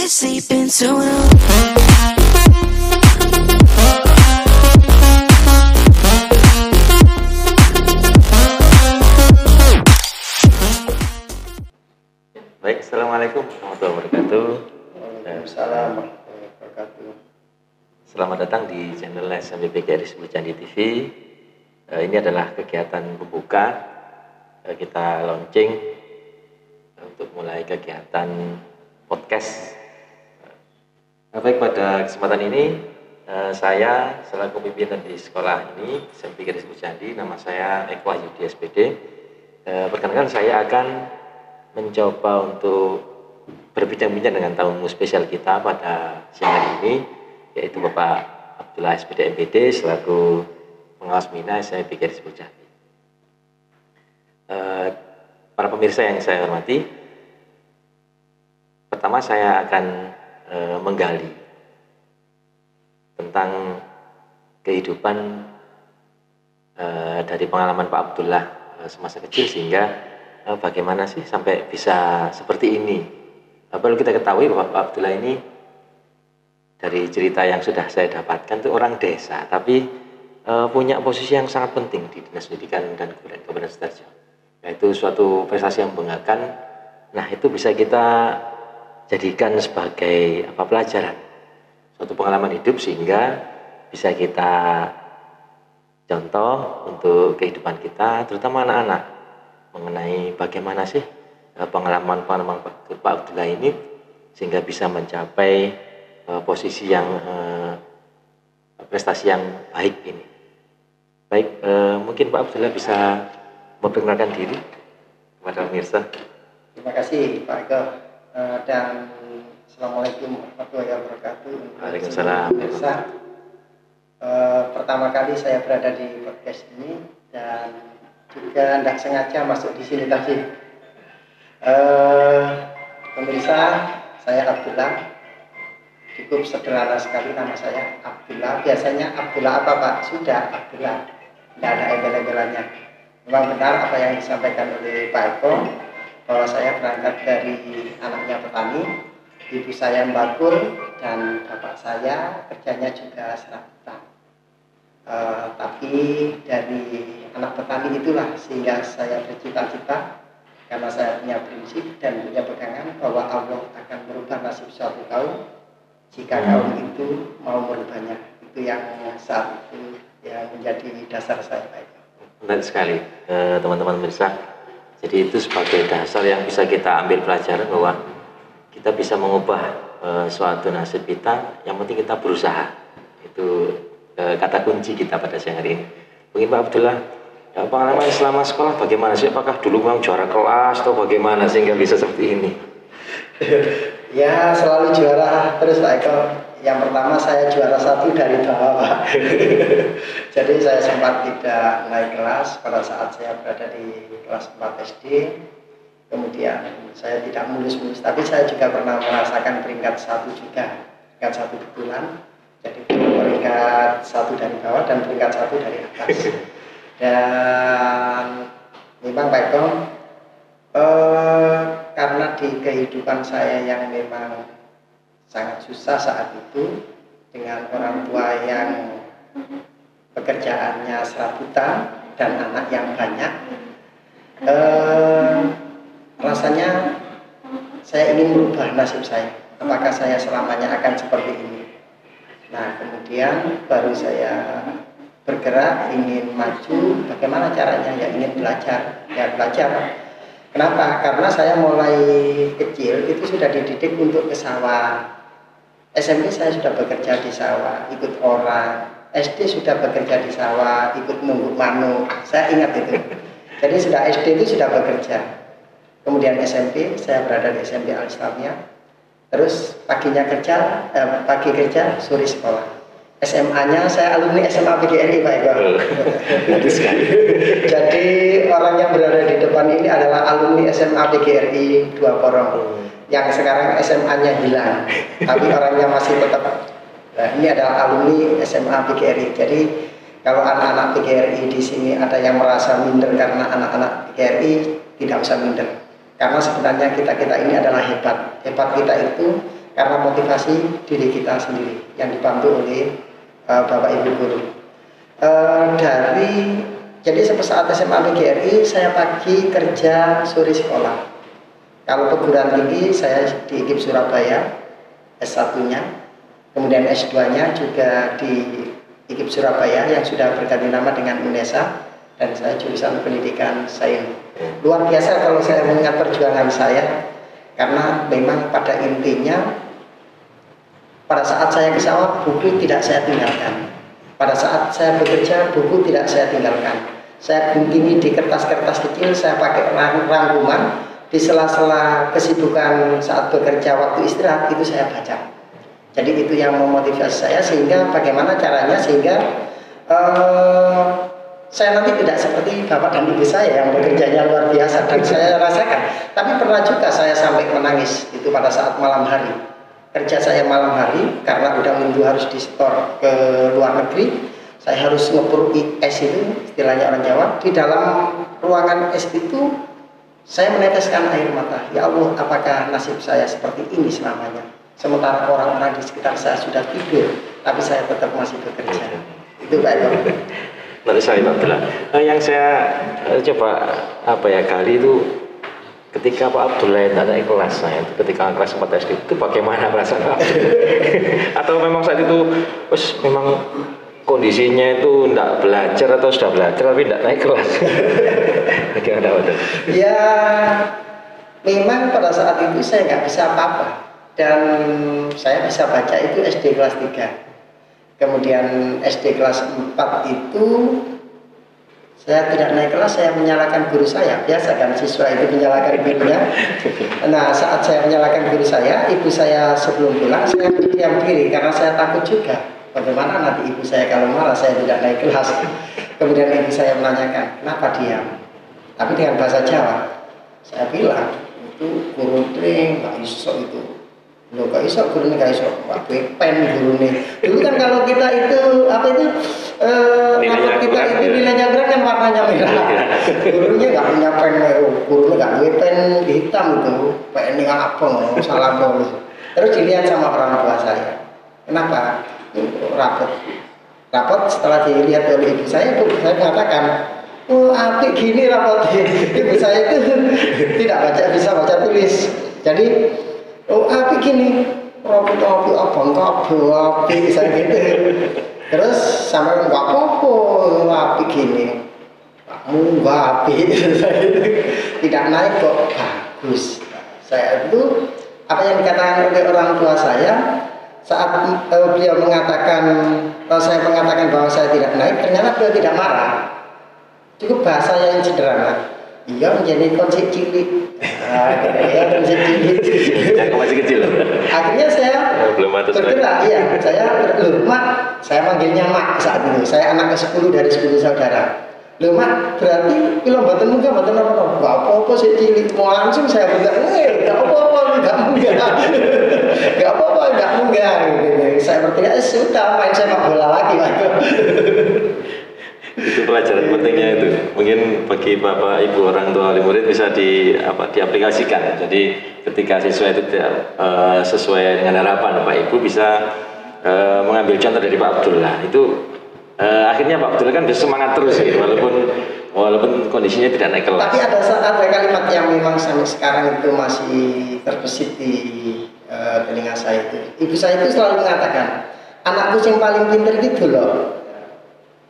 sleeping soon. Baik, assalamualaikum warahmatullahi wabarakatuh. Waalaikumsalam warahmatullahi wabarakatuh. Selamat datang di channel SMB PGRI Candi TV. Ini adalah kegiatan pembuka. Kita launching untuk mulai kegiatan podcast. Baik, pada kesempatan ini saya selaku pimpinan di sekolah ini SMB PGRI Candi, nama saya Eko Wahyudi SPD. Perkenalkan, saya akan mencoba untuk berbincang-bincang dengan tamu spesial kita pada siang hari ini, yaitu Bapak Abdullah SPD MPD selaku pengawas Mina SMB PGRI Candi. Para pemirsa yang saya hormati, pertama saya akan menggali tentang kehidupan dari pengalaman Pak Abdullah semasa kecil sehingga bagaimana sih sampai bisa seperti ini. Perlu kita ketahui bahwa Pak Abdullah ini dari cerita yang sudah saya dapatkan itu orang desa, tapi punya posisi yang sangat penting di Dinas Pendidikan dan Kebudayaan Kabupaten Sidoarjo, yaitu suatu prestasi yang membanggakan. Nah, itu bisa kita jadikan sebagai pelajaran, suatu pengalaman hidup sehingga bisa kita contoh untuk kehidupan kita, terutama anak-anak, mengenai bagaimana sih pengalaman-pengalaman Pak Abdullah ini sehingga bisa mencapai posisi yang prestasi yang baik ini. Baik, mungkin Pak Abdullah bisa memperkenalkan diri kepada pemirsa. Terima kasih Pak Eko, dan Assalamualaikum warahmatullahi wabarakatuh. Waalaikumsalam. Pertama kali saya berada di podcast ini dan juga tidak sengaja masuk di sini tadi. Pemirsa, saya Abdullah. Cukup sederhana sekali nama saya Abdullah. Biasanya Abdullah apa Pak? Sudah Abdullah, tidak ada embel-embelannya. Memang benar apa yang disampaikan oleh Pak Eko, bahwa saya berangkat dari anaknya petani, ibu saya membakul, dan bapak saya kerjanya juga serabutan. Tapi dari anak petani itulah sehingga saya bercita-cita, karena saya punya prinsip dan punya pegangan bahwa Allah akan merubah nasib suatu kaum jika kaum itu mau merubahnya. Itu yang saat itu yang menjadi dasar saya. Benar sekali, teman-teman pemirsa. Jadi itu sebagai dasar yang bisa kita ambil pelajaran bahwa kita bisa mengubah suatu nasib kita, yang penting kita berusaha. Itu kata kunci kita pada siang hari ini. Mungkin Pak Abdullah, pengalaman selama sekolah bagaimana sih? Apakah dulu memang juara kelas atau bagaimana sehingga bisa seperti ini? Ya, selalu juara terus Pak Eko. Yang pertama saya juara 1 dari bawah Pak. Jadi saya sempat tidak naik kelas pada saat saya berada di kelas 4 SD. Kemudian saya tidak mulus-mulus, tapi saya juga pernah merasakan peringkat 1 juga, peringkat 1 bulan. Jadi peringkat 1 dari bawah dan peringkat 1 dari atas. Dan memang Pak Eko, karena di kehidupan saya yang memang sangat susah saat itu, dengan orang tua yang pekerjaannya serabutan dan anak yang banyak, rasanya saya ingin merubah nasib saya. Apakah saya selamanya akan seperti ini? Nah, kemudian baru saya bergerak ingin maju. Bagaimana caranya? Ya ingin belajar. Ya belajar. Kenapa? Karena saya mulai kecil itu sudah dididik untuk ke sawah. SMP saya sudah bekerja di sawah, ikut orang. SD sudah bekerja di sawah, ikut nunggu manuk. Saya ingat itu. Jadi sudah SD itu sudah bekerja. Kemudian SMP, saya berada di SMP Al-Islamiyah. Terus pagi kerja, sore sekolah. SMA-nya saya alumni SMA PGRI Pak Eko. Jadi orang yang berada di depan ini adalah alumni SMA PGRI 2 Porong. Yang sekarang SMA-nya hilang, tapi orangnya masih tetap. Nah, ini adalah alumni SMA PGRI. Jadi kalau anak-anak PGRI di sini ada yang merasa minder karena anak-anak PGRI, tidak usah minder. Karena sebenarnya kita ini adalah hebat. Hebat kita itu karena motivasi diri kita sendiri yang dibantu oleh Bapak Ibu guru. Jadi saat SMA PGRI saya pagi kerja, sore sekolah. Kalau perguruan tinggi saya di IKIP Surabaya S1-nya, kemudian S2-nya juga di IKIP Surabaya yang sudah berganti nama dengan UNESA, dan saya jurusan pendidikan sains. Luar biasa kalau saya mengingat perjuangan saya, karena memang pada intinya pada saat saya ke sawah buku tidak saya tinggalkan. Pada saat saya bekerja buku tidak saya tinggalkan. Saya guntingi di kertas-kertas kecil, saya pakai rangkuman. Di sela-sela kesibukan saat bekerja, waktu istirahat itu saya baca. Jadi itu yang memotivasi saya, sehingga bagaimana caranya sehingga saya nanti tidak seperti bapak dan ibu saya yang bekerjanya luar biasa dan saya rasakan. Tapi pernah juga saya sampai menangis itu pada saat malam hari. Kerja saya malam hari karena udah minggu harus disetor ke luar negeri. Saya harus ngepur es itu, istilahnya orang Jawa. Di dalam ruangan es itu saya meneteskan air mata. Ya Allah, apakah nasib saya seperti ini selamanya? Sementara orang-orang di sekitar saya sudah tidur, tapi saya tetap masih bekerja. Itu Pak Eko. Menurut saya Pak Abdullah, yang saya coba kali itu ketika Pak Abdullah tidak naik kelas, ketika kelas 4 SD itu bagaimana perasaan Pak Abdullah? Atau memang saat itu memang kondisinya itu tidak belajar atau sudah belajar tapi tidak naik kelas? Bagaimana Pak? Ya memang pada saat itu saya nggak bisa apa-apa, dan saya bisa baca itu SD kelas 3. Kemudian SD kelas 4 itu saya tidak naik kelas, saya menyalahkan guru saya. Biasa kan siswa itu menyalahkan gurunya. Nah saat saya menyalahkan guru saya, ibu saya sebelum pulang saya diam diri karena saya takut juga. Bagaimana nanti ibu saya kalau marah saya tidak naik kelas. Kemudian ibu saya menanyakan, kenapa diam? Tapi dengan bahasa Jawa. Saya bilang, itu guru tring, gak iso itu. Loh gak iso, gurunya gak iso. Wah, pen gurunya. Dulu kan kalau kita itu, rapot kita itu nilainya berat kan warnanya merah. Gurunya gak punya pen, gurunya gak punya pen hitam itu. Pen ini apa, salah bolos. Terus dilihat sama orang tua saya. Kenapa? Rapot setelah dilihat oleh ibu saya mengatakan, oh apik gini rapotnya. Ibu saya itu tidak bisa baca tulis. Jadi oh apik gini, rapot abang apik saya gitu. Terus sampai nggak apa-apa apik gini, kamu nggak apik saya gitu. Tidak naik kok bagus. Saya itu apa yang dikatakan oleh orang tua saya. Saat beliau mengatakan, saya mengatakan bahwa saya tidak naik, ternyata beliau tidak marah. Cukup bahasa yang sederhana. Iya menjadi konsep cilik. Ya konsep cilik. Yang masih kecil. Akhirnya saya bergerak. Iya, saya manggilnya mak saat itu. Saya anak ke-10 dari 10 saudara. Loh mak, berarti film batin munggah batin apa? Gak apa-apa sih cilik. Mau langsung saya bilang, gak apa-apa, gak munggah. Gak apa-apa, gak munggah. Saya berteriak, sudah main sepak bola lagi. Itu pelajaran pentingnya itu. Mungkin bagi bapak ibu orang tua wali murid bisa diaplikasikan. Jadi ketika siswa itu tidak sesuai dengan harapan Pak Ibu bisa mengambil contoh dari Pak Abdullah. Itu akhirnya Pak Abdullah kan bisa semangat terus gitu, walaupun kondisinya tidak naik kelas. Tapi ada kalimat yang memang sampai sekarang itu masih terbesit di telinga saya itu. Ibu saya itu selalu mengatakan, anakku yang paling pintar itu loh.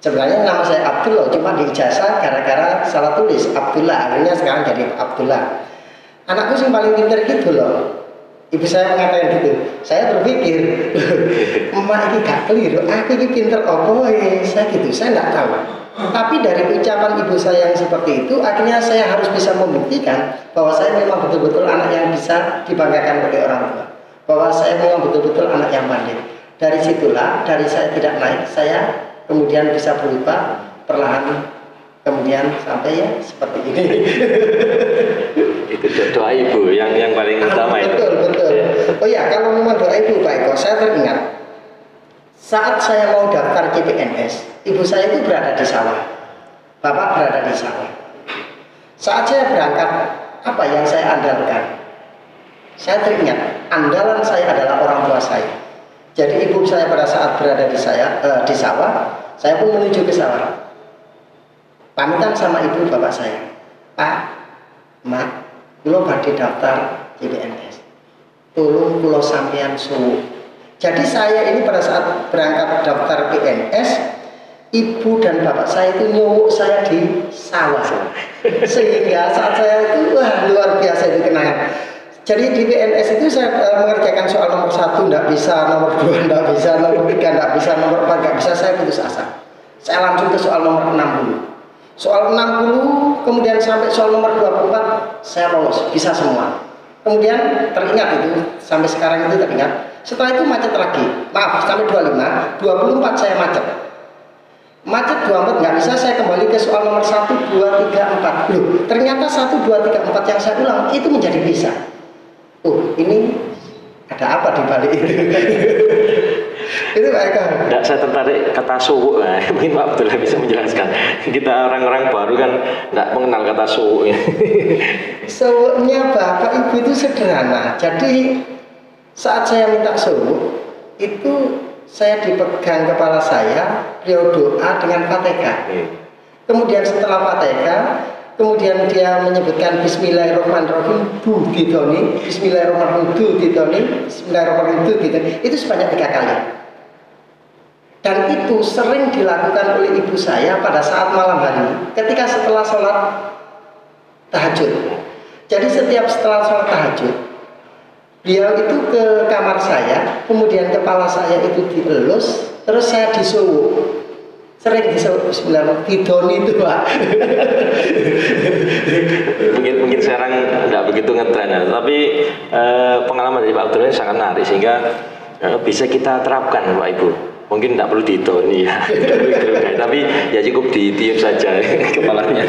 Sebenarnya nama saya Abdullah, cuma di ijazah gara-gara salah tulis Abdullah, akhirnya sekarang jadi Abdullah. Anakku yang paling pintar itu loh. Ibu saya mengatakan gitu. Saya berpikir, emak ini gak keliru, aku ini pinter apa saya gitu, saya nggak tahu. Tapi dari ucapan ibu saya yang seperti itu, akhirnya saya harus bisa membuktikan bahwa saya memang betul-betul anak yang bisa dibanggakan oleh orang tua. Bahwa saya memang betul-betul anak yang mandiri. Dari situlah, dari saya tidak naik, saya kemudian bisa berubah perlahan, kemudian sampai ya seperti ini. Itu doa ibu yang paling utama itu. Betul. Ya. Oh ya, kalau memang doa ibu Pak Eko, saya teringat saat saya mau daftar CPNS, ibu saya itu berada di sawah, bapak berada di sawah. Saat saya berangkat, apa yang saya andalkan? saya teringat andalan saya adalah orang tua saya. Jadi ibu saya pada saat berada di sawah, saya pun menuju ke sawah. Pamitan sama ibu bapak saya, Pak, Mak, kula badhe daftar CPNS. Tolong kula sampeyan suwun. Jadi saya ini pada saat berangkat daftar PNS, ibu dan bapak saya itu nyuwuk saya di sawah. Sehingga saat saya itu wah luar biasa itu kenangan. Jadi di PNS itu saya mengerjakan soal nomor 1 tidak bisa, nomor 2 tidak bisa, nomor 3 tidak bisa, nomor 4 tidak bisa, saya putus asa. Saya langsung ke soal nomor 60. Soal 60, kemudian sampai soal nomor 24, saya lolos, bisa semua. Kemudian teringat itu, sampai sekarang itu teringat. Setelah itu macet lagi, maaf, sampai 25, 24 saya macet. Macet 24 nggak bisa, saya kembali ke soal nomor 1, 2, 3, 4. Loh, ternyata 1, 2, 3, 4 yang saya ulang, itu menjadi bisa. Oh, ini ada apa di balik itu? Itu Pak Eka. Nggak, saya tertarik kata suwuk. Nah, mungkin Pak Abdullah bisa menjelaskan. Kita orang-orang baru kan nggak mengenal kata suwuk. Suwuknya Bapak Ibu itu sederhana. Jadi saat saya minta suwuk, itu saya dipegang kepala saya, beliau doa dengan Fatihah. Kemudian setelah Fatihah, kemudian dia menyebutkan Bismillahirrahmanirrahim, bu ditoni, Bismillahirrahmanirrahim, bu ditoni, Bismillahirrahmanirrahim, bu ditoni. Itu sebanyak 3 kali. Dan itu sering dilakukan oleh ibu saya pada saat malam hari, ketika setelah sholat tahajud. Jadi setiap setelah sholat tahajud, beliau itu ke kamar saya, kemudian kepala saya itu dielus, terus saya disuwuk. Sering disebut Bismillahirrahmanirrahim, didoni itu Pak. mungkin sekarang nggak begitu ngetren ya, tapi pengalaman dari Pak Abdullah sangat menarik sehingga bisa kita terapkan Pak Ibu. Mungkin tidak perlu ditoni ya, tapi ya cukup ditiup saja kepalanya.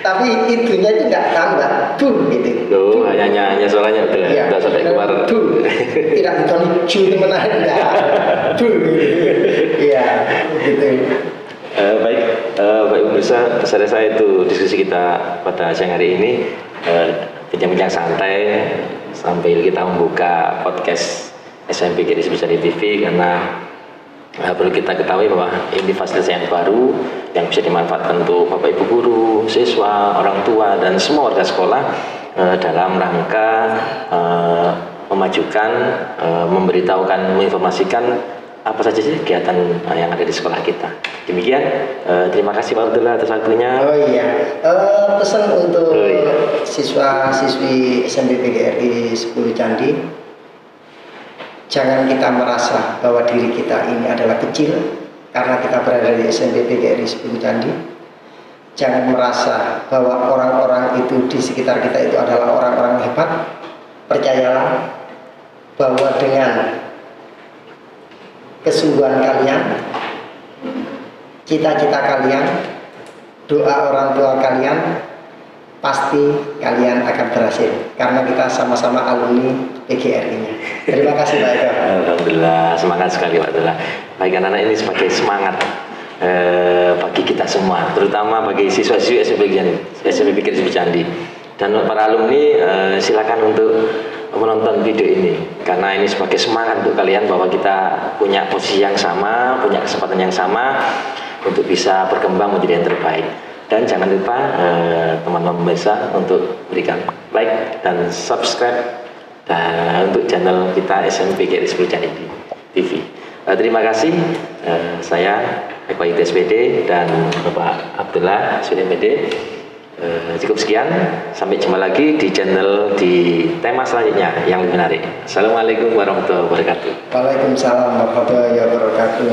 Tapi itunya itu nggak tambah, bu gitu. Loh, hanya suaranya udah Ya, sampai keluar. Bu, tidak ditoni ju itu menarik ya. Bu, iya, gitu. Baik, Pak Ibu bisa pesan saya itu diskusi kita pada siang hari ini bincang-bincang santai sambil kita membuka podcast SMP GRI Sebesar TV karena perlu kita ketahui bahwa ini fasilitas yang baru yang bisa dimanfaatkan untuk Bapak Ibu guru, siswa, orang tua dan semua warga sekolah dalam rangka memajukan, memberitahukan, menginformasikan apa saja sih kegiatan yang ada di sekolah kita. Demikian, terima kasih Pak Abdullah atas waktunya. Oh iya, pesan untuk siswa-siswi SMP PGRI 10 Candi, jangan kita merasa bahwa diri kita ini adalah kecil karena kita berada di SMP PGRI 10 Candi. Jangan merasa bahwa orang-orang itu di sekitar kita itu adalah orang-orang hebat. Percayalah bahwa dengan kesungguhan kalian, cita-cita kalian, doa orang tua kalian, pasti kalian akan berhasil karena kita sama-sama alumni PGRI-nya. Terima kasih Pak Eka. Alhamdulillah, semangat sekali Pak Abdullah. Baik, anak-anak ini sebagai semangat bagi kita semua, terutama bagi siswa-siswi SMP PGRI Candi. Dan para alumni silakan untuk menonton video ini karena ini sebagai semangat untuk kalian bahwa kita punya posisi yang sama, punya kesempatan yang sama untuk bisa berkembang menjadi yang terbaik. Dan jangan lupa teman-teman pemirsa untuk berikan like dan subscribe untuk channel kita SMP GRI 10 Candi TV. Terima kasih, saya Eko SPD dan Bapak Abdullah SPD. Cukup sekian, sampai jumpa lagi di channel di tema selanjutnya yang lebih menarik. Assalamualaikum warahmatullahi wabarakatuh. Waalaikumsalam warahmatullahi wabarakatuh.